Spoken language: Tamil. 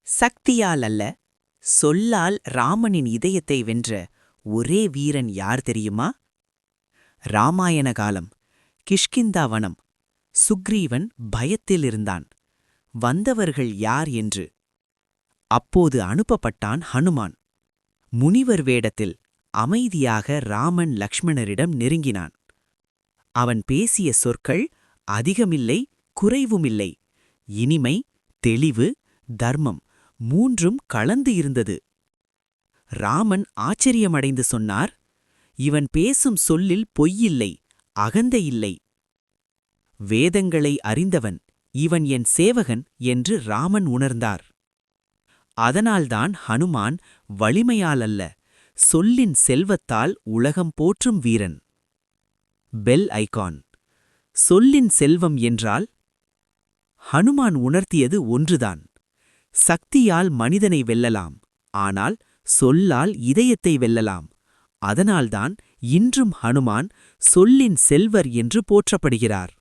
சக்தியால் அல்ல, சொல்லால் ராமனின் இதயத்தை வென்ற ஒரே வீரன் யார் தெரியுமா? ராமாயண காலம், கிஷ்கிந்தா வனம். சுக்ரீவன் பயத்தில் இருந்தான். வந்தவர்கள் யார் என்று. அப்போது அனுப்பப்பட்டான் ஹனுமான். முனிவர் வேடத்தில் அமைதியாக ராமன் லக்ஷ்மணரிடம் நெருங்கினான். அவன் பேசிய சொற்கள் அதிகமில்லை, குறைவுமில்லை. இனிமை, தெளிவு, தர்மம் மூன்றும் கலந்து இருந்தது. ராமன் ஆச்சரியமடைந்து சொன்னார், இவன் பேசும் சொல்லில் பொய்யில்லை, அகந்தையில்லை. வேதங்களை அறிந்தவன், இவன் என் சேவகன் என்று ராமன் உணர்ந்தார். அதனால்தான் ஹனுமான் வலிமையால் அல்ல, சொல்லின் செல்வத்தால் உலகம் போற்றும் வீரன். Bell icon. சொல்லின் செல்வம் என்றால் ஹனுமான் உணர்த்தியது ஒன்றுதான். சக்தியால் மனிதனை வெல்லலாம், ஆனால் சொல்லால் இதயத்தை வெல்லலாம். அதனால்தான் இன்றும் ஹனுமான் சொல்லின் செல்வர் என்று போற்றப்படுகிறார்.